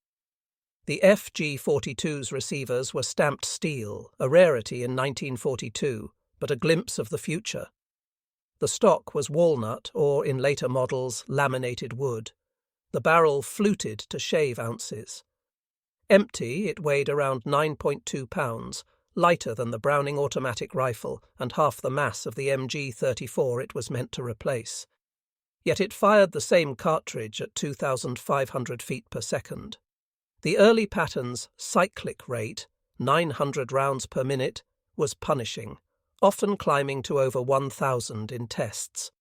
Speaker 1: The FG-42's receivers were stamped steel, a rarity in 1942, but a glimpse of the future. The stock was walnut or, in later models, laminated wood. The barrel fluted to shave ounces. Empty, it weighed around 9.2 pounds, lighter than the Browning automatic rifle and half the mass of the MG-34 it was meant to replace. Yet it fired the same cartridge at 2,500 feet per second. The early pattern's cyclic rate, 900 rounds per minute, was punishing, often climbing to over 1,000 in tests.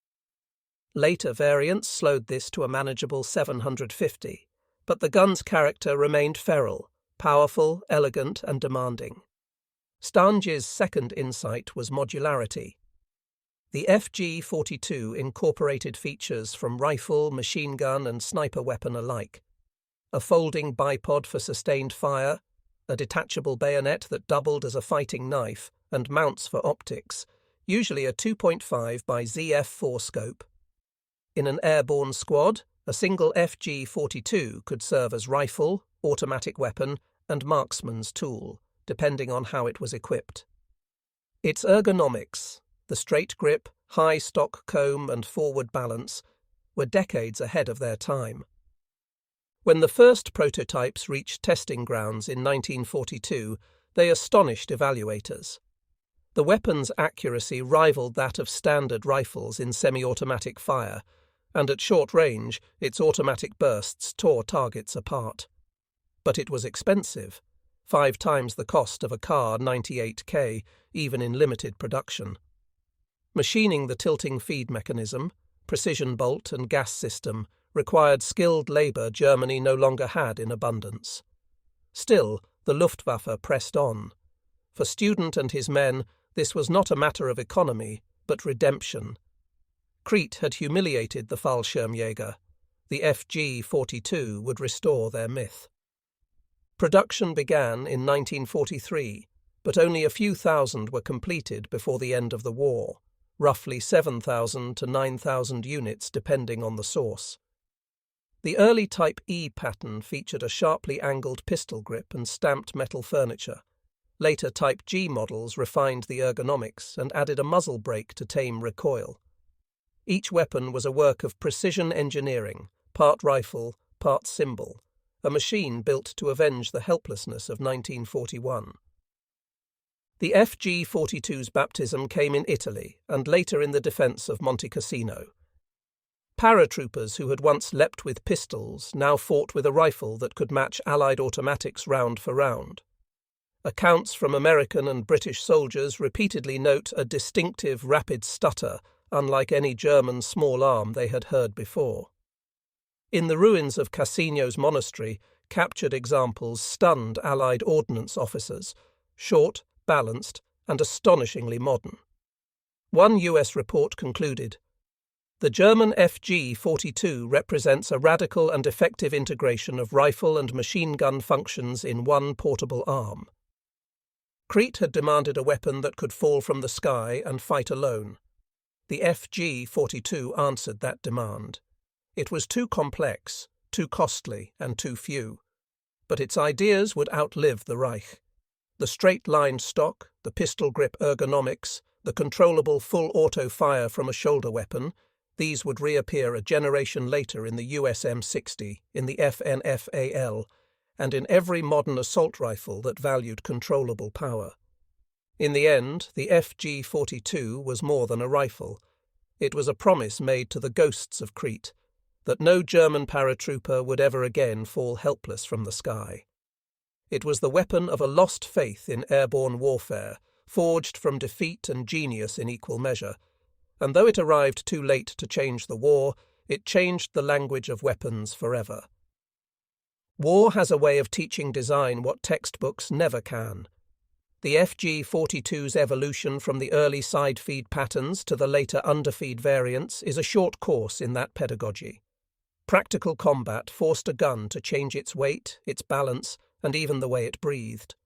Speaker 1: Later variants slowed this to a manageable 750, but the gun's character remained feral, powerful, elegant, and demanding. Stange's second insight was modularity. The FG-42 incorporated features from rifle, machine gun, and sniper weapon alike. A folding bipod for sustained fire, a detachable bayonet that doubled as a fighting knife, and mounts for optics, usually a 2.5 by ZF4 scope. In an airborne squad, a single FG-42 could serve as rifle, automatic weapon, and marksman's tool, depending on how it was equipped. Its ergonomics, the straight grip, high stock comb, and forward balance, were decades ahead of their time. When the first prototypes reached testing grounds in 1942, they astonished evaluators. The weapon's accuracy rivaled that of standard rifles in semi-automatic fire, and at short range, its automatic bursts tore targets apart. But it was expensive, 5 times the cost of a Kar 98K, even in limited production. Machining the tilting feed mechanism, precision bolt and gas system required skilled labour Germany no longer had in abundance. Still, the Luftwaffe pressed on. For Student and his men, this was not a matter of economy, but redemption. Crete had humiliated the Fallschirmjäger. The FG-42 would restore their myth. Production began in 1943, but only a few thousand were completed before the end of the war, roughly 7,000 to 9,000 units depending on the source. The early Type E pattern featured a sharply angled pistol grip and stamped metal furniture. Later Type G models refined the ergonomics and added a muzzle brake to tame recoil. Each weapon was a work of precision engineering, part rifle, part cymbal, a machine built to avenge the helplessness of 1941. The FG-42's baptism came in Italy and later in the defence of Monte Cassino. Paratroopers who had once leapt with pistols now fought with a rifle that could match Allied automatics round for round. Accounts from American and British soldiers repeatedly note a distinctive rapid stutter, unlike any German small arm they had heard before. In the ruins of Cassino's monastery, captured examples stunned Allied ordnance officers, short, balanced, and astonishingly modern. One US report concluded, "The German FG-42 represents a radical and effective integration of rifle and machine gun functions in one portable arm." Crete had demanded a weapon that could fall from the sky and fight alone. The FG-42 answered that demand. It was too complex, too costly, and too few. But its ideas would outlive the Reich. The straight-lined stock, the pistol grip ergonomics, the controllable full auto fire from a shoulder weapon, these would reappear a generation later in the US M60, in the FNFAL, and in every modern assault rifle that valued controllable power. In the end, the FG-42 was more than a rifle. It was a promise made to the ghosts of Crete, that no German paratrooper would ever again fall helpless from the sky. It was the weapon of a lost faith in airborne warfare, forged from defeat and genius in equal measure, and though it arrived too late to change the war, it changed the language of weapons forever. War has a way of teaching design what textbooks never can. The FG-42's evolution from the early side-feed patterns to the later underfeed variants is a short course in that pedagogy. Practical combat forced a gun to change its weight, its balance, and even the way it breathed.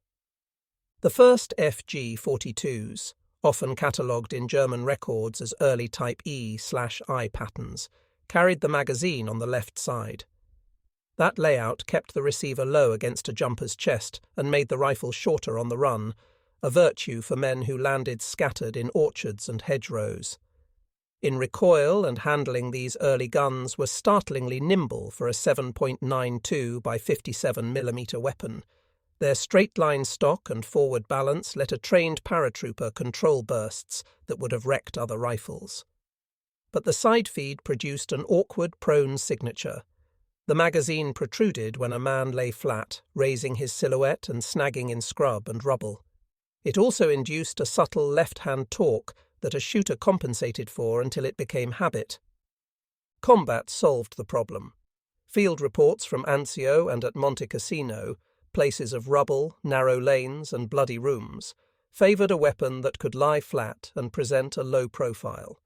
Speaker 1: The first FG-42s, often catalogued in German records as early Type E/I patterns, carried the magazine on the left side. That layout kept the receiver low against a jumper's chest and made the rifle shorter on the run, a virtue for men who landed scattered in orchards and hedgerows. In recoil and handling, these early guns were startlingly nimble for a 7.92 by 57 mm weapon. Their straight-line stock and forward balance let a trained paratrooper control bursts that would have wrecked other rifles. But the side feed produced an awkward prone signature. The magazine protruded when a man lay flat, raising his silhouette and snagging in scrub and rubble. It also induced a subtle left-hand torque that a shooter compensated for until it became habit. Combat solved the problem. Field reports from Anzio and at Monte Cassino, places of rubble, narrow lanes, and bloody rooms, favoured a weapon that could lie flat and present a low profile.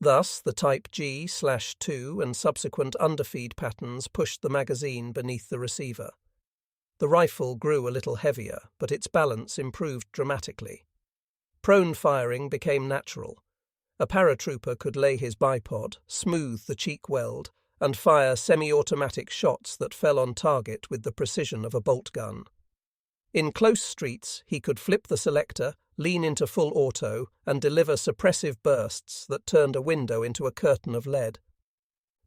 Speaker 1: Thus, the Type G/2 and subsequent underfeed patterns pushed the magazine beneath the receiver. The rifle grew a little heavier, but its balance improved dramatically. Prone firing became natural. A paratrooper could lay his bipod, smooth the cheek weld, and fire semi-automatic shots that fell on target with the precision of a bolt gun. In close streets, he could flip the selector, lean into full auto, and deliver suppressive bursts that turned a window into a curtain of lead.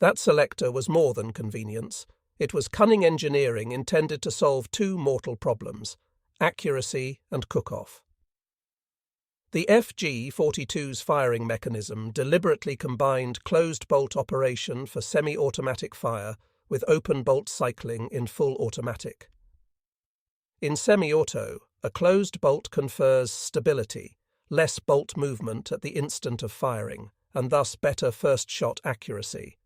Speaker 1: That selector was more than convenience. It was cunning engineering intended to solve two mortal problems: accuracy and cook-off. The FG-42's firing mechanism deliberately combined closed-bolt operation for semi-automatic fire with open-bolt cycling in full automatic. In semi-auto, a closed bolt confers stability, less bolt movement at the instant of firing, and thus better first-shot accuracy.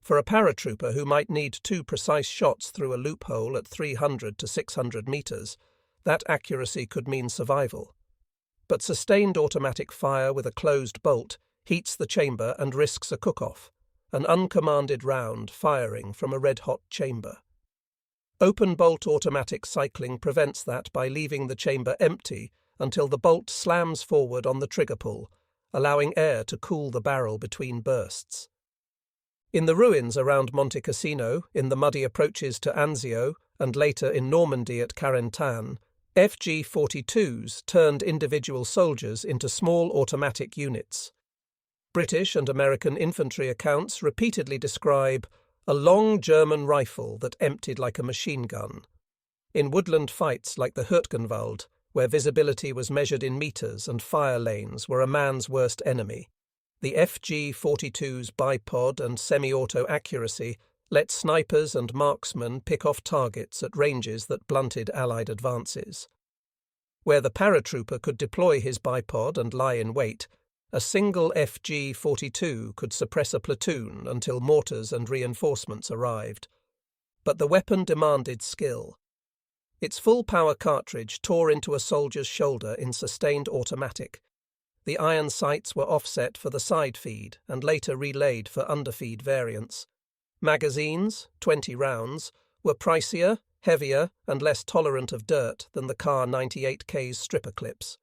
Speaker 1: For a paratrooper who might need two precise shots through a loophole at 300 to 600 meters, that accuracy could mean survival. But sustained automatic fire with a closed bolt heats the chamber and risks a cook-off, an uncommanded round firing from a red-hot chamber. Open-bolt automatic cycling prevents that by leaving the chamber empty until the bolt slams forward on the trigger pull, allowing air to cool the barrel between bursts. In the ruins around Monte Cassino, in the muddy approaches to Anzio, and later in Normandy at Carentan, FG-42s turned individual soldiers into small automatic units. British and American infantry accounts repeatedly describe a long German rifle that emptied like a machine gun. In woodland fights like the Hürtgenwald, where visibility was measured in meters and fire lanes were a man's worst enemy, the FG-42's bipod and semi-auto accuracy let snipers and marksmen pick off targets at ranges that blunted Allied advances. Where the paratrooper could deploy his bipod and lie in wait, a single FG-42 could suppress a platoon until mortars and reinforcements arrived. But the weapon demanded skill. Its full-power cartridge tore into a soldier's shoulder in sustained automatic. The iron sights were offset for the side feed and later relayed for underfeed variants. Magazines, 20 rounds, were pricier, heavier, and less tolerant of dirt than the Kar 98K's stripper clips.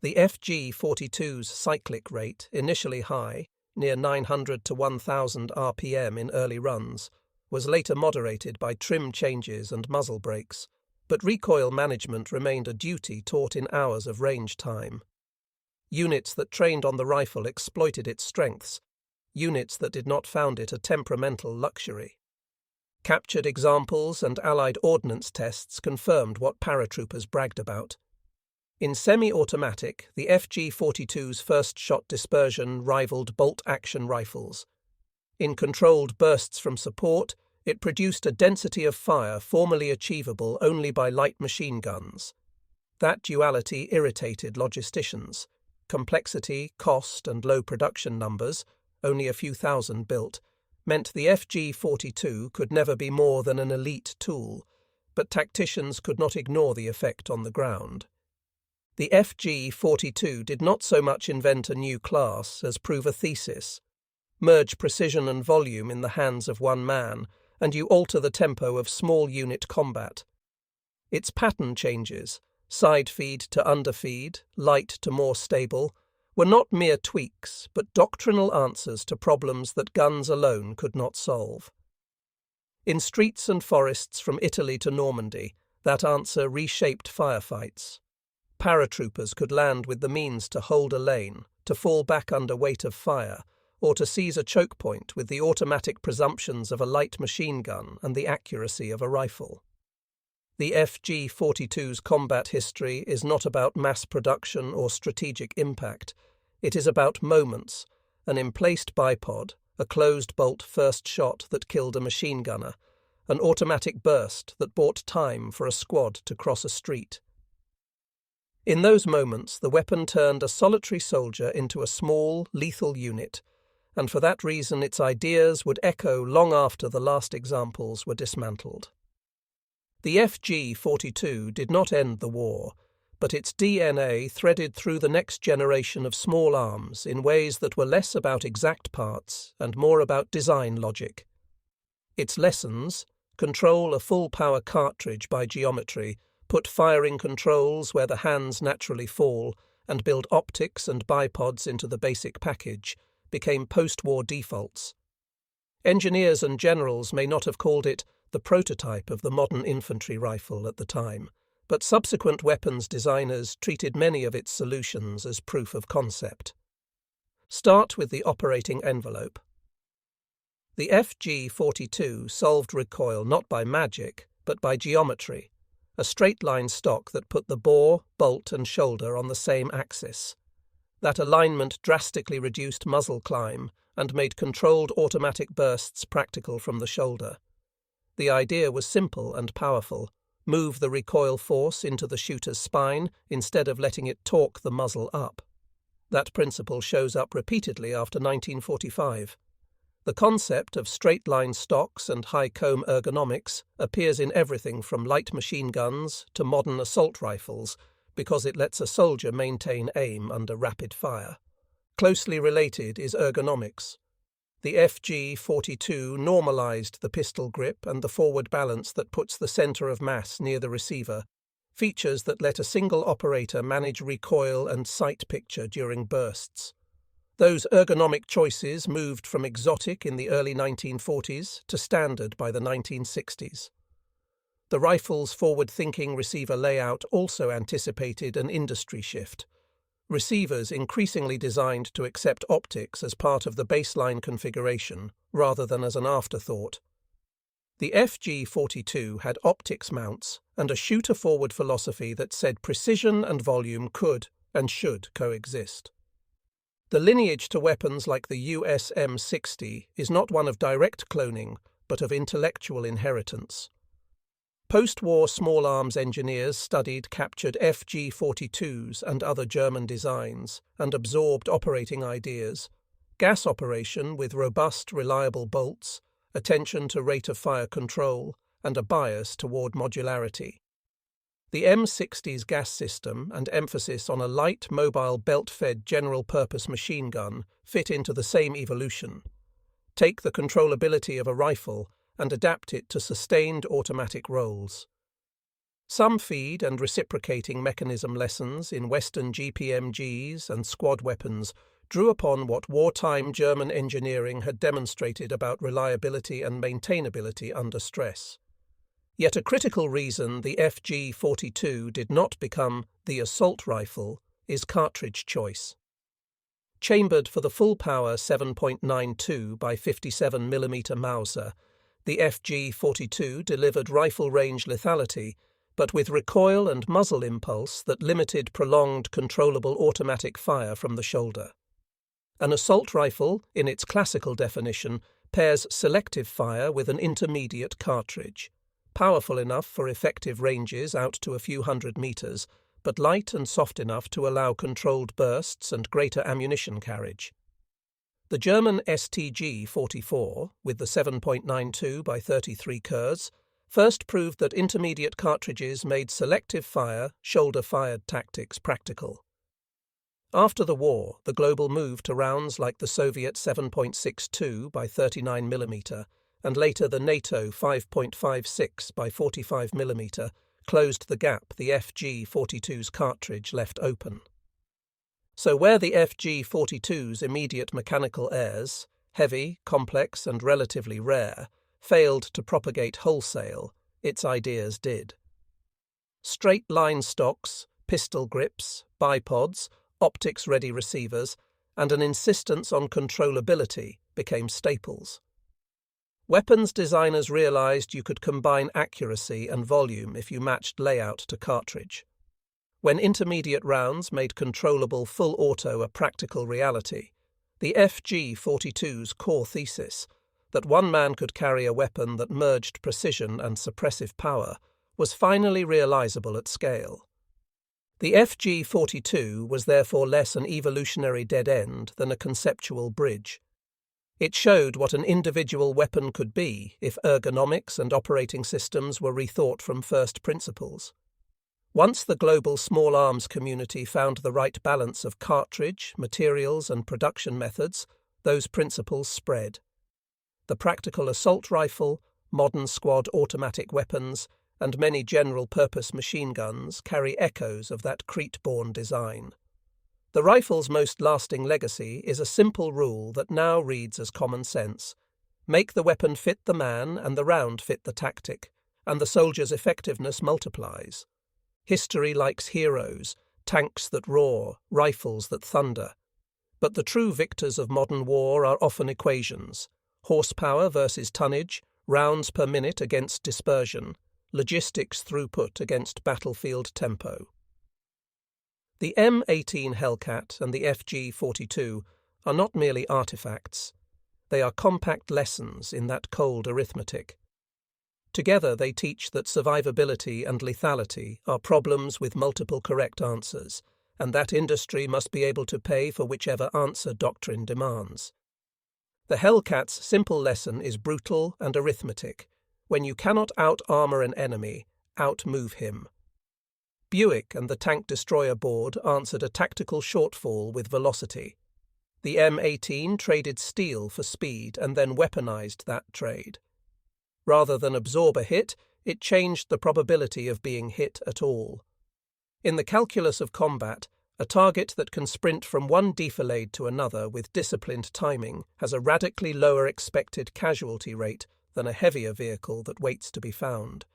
Speaker 1: The FG-42's cyclic rate, initially high, near 900 to 1000 RPM in early runs, was later moderated by trim changes and muzzle brakes, but recoil management remained a duty taught in hours of range time. Units that trained on the rifle exploited its strengths, units that did not found it a temperamental luxury. Captured examples and Allied ordnance tests confirmed what paratroopers bragged about. In semi-automatic, the FG-42's first-shot dispersion rivaled bolt-action rifles. In controlled bursts from support, it produced a density of fire formerly achievable only by light machine guns. That duality irritated logisticians. Complexity, cost, and low production numbers, only a few thousand built, meant the FG-42 could never be more than an elite tool, but tacticians could not ignore the effect on the ground. The FG-42 did not so much invent a new class as prove a thesis. Merge precision and volume in the hands of one man, and you alter the tempo of small unit combat. Its pattern changes, side feed to underfeed, light to more stable, were not mere tweaks, but doctrinal answers to problems that guns alone could not solve. In streets and forests from Italy to Normandy, that answer reshaped firefights. Paratroopers could land with the means to hold a lane, to fall back under weight of fire, or to seize a choke point with the automatic presumptions of a light machine gun and the accuracy of a rifle. The FG-42's combat history is not about mass production or strategic impact. It is about moments, an emplaced bipod, a closed-bolt first shot that killed a machine gunner, an automatic burst that bought time for a squad to cross a street. In those moments, the weapon turned a solitary soldier into a small, lethal unit, and for that reason its ideas would echo long after the last examples were dismantled. The FG-42 did not end the war, but its DNA threaded through the next generation of small arms in ways that were less about exact parts and more about design logic. Its lessons, control a full-power cartridge by geometry, put firing controls where the hands naturally fall, and build optics and bipods into the basic package, became post-war defaults. Engineers and generals may not have called it the prototype of the modern infantry rifle at the time, but subsequent weapons designers treated many of its solutions as proof of concept. Start with the operating envelope. The FG-42 solved recoil not by magic, but by geometry, a straight-line stock that put the bore, bolt and shoulder on the same axis. That alignment drastically reduced muzzle climb and made controlled automatic bursts practical from the shoulder. The idea was simple and powerful. Move the recoil force into the shooter's spine instead of letting it torque the muzzle up. That principle shows up repeatedly after 1945. The concept of straight-line stocks and high-comb ergonomics appears in everything from light machine guns to modern assault rifles, because it lets a soldier maintain aim under rapid fire. Closely related is ergonomics. The FG-42 normalized the pistol grip and the forward balance that puts the center of mass near the receiver, features that let a single operator manage recoil and sight picture during bursts. Those ergonomic choices moved from exotic in the early 1940s to standard by the 1960s. The rifle's forward-thinking receiver layout also anticipated an industry shift. Receivers increasingly designed to accept optics as part of the baseline configuration, rather than as an afterthought. The FG-42 had optics mounts and a shooter-forward philosophy that said precision and volume could and should coexist. The lineage to weapons like the US M60 is not one of direct cloning, but of intellectual inheritance. Post-war small arms engineers studied captured FG-42s and other German designs and absorbed operating ideas, gas operation with robust, reliable bolts, attention to rate of fire control, and a bias toward modularity. The M60's gas system and emphasis on a light, mobile, belt-fed general-purpose machine gun fit into the same evolution. Take the controllability of a rifle and adapt it to sustained automatic rolls. Some feed and reciprocating mechanism lessons in Western GPMGs and squad weapons drew upon what wartime German engineering had demonstrated about reliability and maintainability under stress. Yet a critical reason the FG-42 did not become the assault rifle is cartridge choice. Chambered for the full-power 7.92 by 57 mm Mauser, the FG-42 delivered rifle range lethality, but with recoil and muzzle impulse that limited prolonged controllable automatic fire from the shoulder. An assault rifle, in its classical definition, pairs selective fire with an intermediate cartridge, powerful enough for effective ranges out to a few hundred meters, but light and soft enough to allow controlled bursts and greater ammunition carriage. The German STG-44, with the 7.92 by 33 Kurz, first proved that intermediate cartridges made selective fire, shoulder-fired tactics practical. After the war, the global move to rounds like the Soviet 7.62 by 39 mm and later the NATO 5.56 by 45 mm closed the gap the FG-42's cartridge left open. So where the FG-42's immediate mechanical heirs, heavy, complex and relatively rare, failed to propagate wholesale, its ideas did. Straight-line stocks, pistol grips, bipods, optics-ready receivers, and an insistence on controllability became staples. Weapons designers realized you could combine accuracy and volume if you matched layout to cartridge. When intermediate rounds made controllable full auto a practical reality, the FG-42's core thesis, that one man could carry a weapon that merged precision and suppressive power, was finally realizable at scale. The FG-42 was therefore less an evolutionary dead end than a conceptual bridge. It showed what an individual weapon could be if ergonomics and operating systems were rethought from first principles. Once the global small arms community found the right balance of cartridge, materials and production methods, those principles spread. The practical assault rifle, modern squad automatic weapons, and many general-purpose machine guns carry echoes of that Crete-born design. The rifle's most lasting legacy is a simple rule that now reads as common sense. Make the weapon fit the man and the round fit the tactic, and the soldier's effectiveness multiplies. History likes heroes, tanks that roar, rifles that thunder. But the true victors of modern war are often equations: horsepower versus tonnage, rounds per minute against dispersion, logistics throughput against battlefield tempo. The M18 Hellcat and the FG-42 are not merely artifacts. They are compact lessons in that cold arithmetic. Together they teach that survivability and lethality are problems with multiple correct answers, and that industry must be able to pay for whichever answer doctrine demands. The Hellcat's simple lesson is brutal and arithmetic. When you cannot out-armor an enemy, out-move him. Buick and the tank destroyer board answered a tactical shortfall with velocity. The M18 traded steel for speed and then weaponized that trade. Rather than absorb a hit, it changed the probability of being hit at all. In the calculus of combat, a target that can sprint from one defilade to another with disciplined timing has a radically lower expected casualty rate than a heavier vehicle that waits to be found.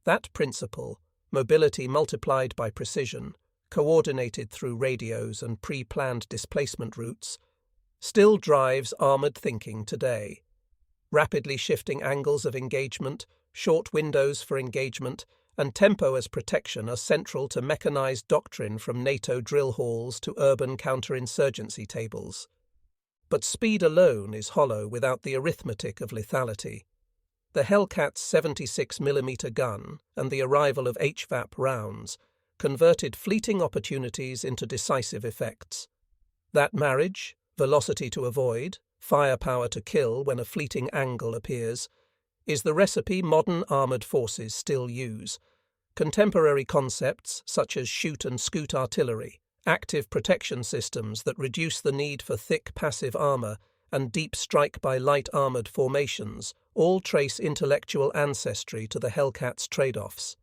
Speaker 1: That principle, mobility multiplied by precision, coordinated through radios and pre-planned displacement routes, still drives armoured thinking today. Rapidly shifting angles of engagement, short windows for engagement, and tempo as protection are central to mechanized doctrine from NATO drill halls to urban counterinsurgency tables. But speed alone is hollow without the arithmetic of lethality. The Hellcat's 76mm gun and the arrival of HVAP rounds converted fleeting opportunities into decisive effects. That marriage, velocity to avoid, firepower to kill when a fleeting angle appears, is the recipe modern armoured forces still use. Contemporary concepts such as shoot and scoot artillery, active protection systems that reduce the need for thick passive armour, and deep strike by light armoured formations all trace intellectual ancestry to the Hellcat's trade-offs.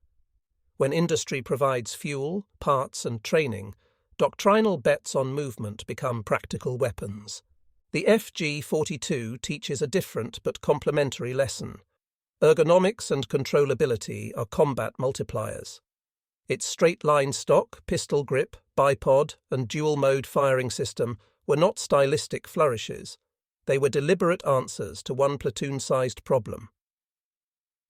Speaker 1: When industry provides fuel, parts and training, doctrinal bets on movement become practical weapons. The FG-42 teaches a different but complementary lesson. Ergonomics and controllability are combat multipliers. Its straight-line stock, pistol grip, bipod, and dual-mode firing system were not stylistic flourishes. They were deliberate answers to one platoon-sized problem.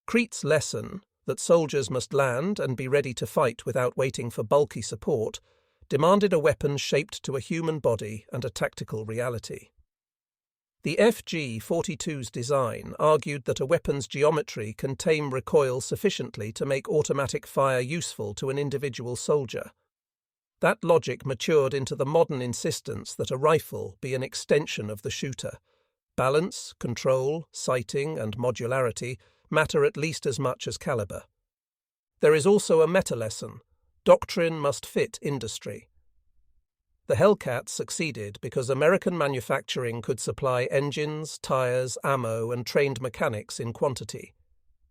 Speaker 1: Crete's lesson, that soldiers must land and be ready to fight without waiting for bulky support, demanded a weapon shaped to a human body and a tactical reality. The FG-42's design argued that a weapon's geometry can tame recoil sufficiently to make automatic fire useful to an individual soldier. That logic matured into the modern insistence that a rifle be an extension of the shooter. Balance, control, sighting, and modularity matter at least as much as caliber. There is also a meta-lesson. Doctrine must fit industry. The Hellcat succeeded because American manufacturing could supply engines, tyres, ammo, and trained mechanics in quantity.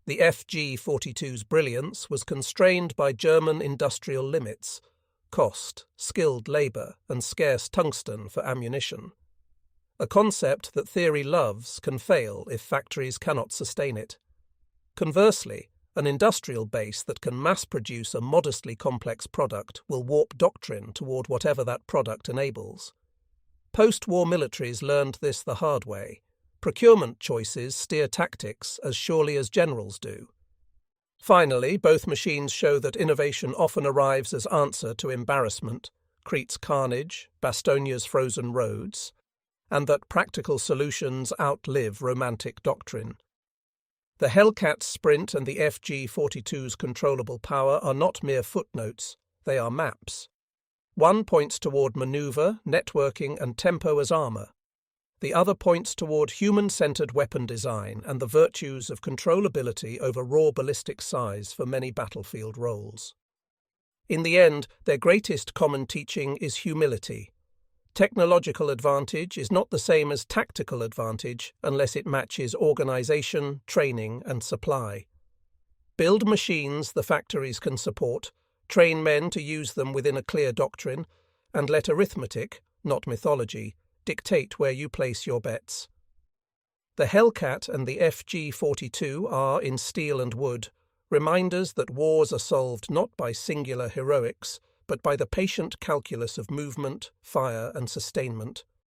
Speaker 1: The FG-42's brilliance was constrained by German industrial limits: cost, skilled labour, and scarce tungsten for ammunition. A concept that theory loves can fail if factories cannot sustain it. Conversely, an industrial base that can mass-produce a modestly complex product will warp doctrine toward whatever that product enables. Post-war militaries learned this the hard way. Procurement choices steer tactics as surely as generals do. Finally, both machines show that innovation often arrives as answer to embarrassment, Crete's carnage, Bastogne's frozen roads, and that practical solutions outlive romantic doctrine. The Hellcat's sprint and the FG-42's controllable power are not mere footnotes, they are maps. One points toward manoeuvre, networking, and tempo as armour. The other points toward human-centered weapon design and the virtues of controllability over raw ballistic size for many battlefield roles. In the end, their greatest common teaching is humility. Technological advantage is not the same as tactical advantage unless it matches organization, training, and supply. Build machines the factories can support, train men to use them within a clear doctrine, and let arithmetic, not mythology, dictate where you place your bets. The Hellcat and the FG-42 are, in steel and wood, reminders that wars are solved not by singular heroics, but by the patient calculus of movement, fire, and sustainment.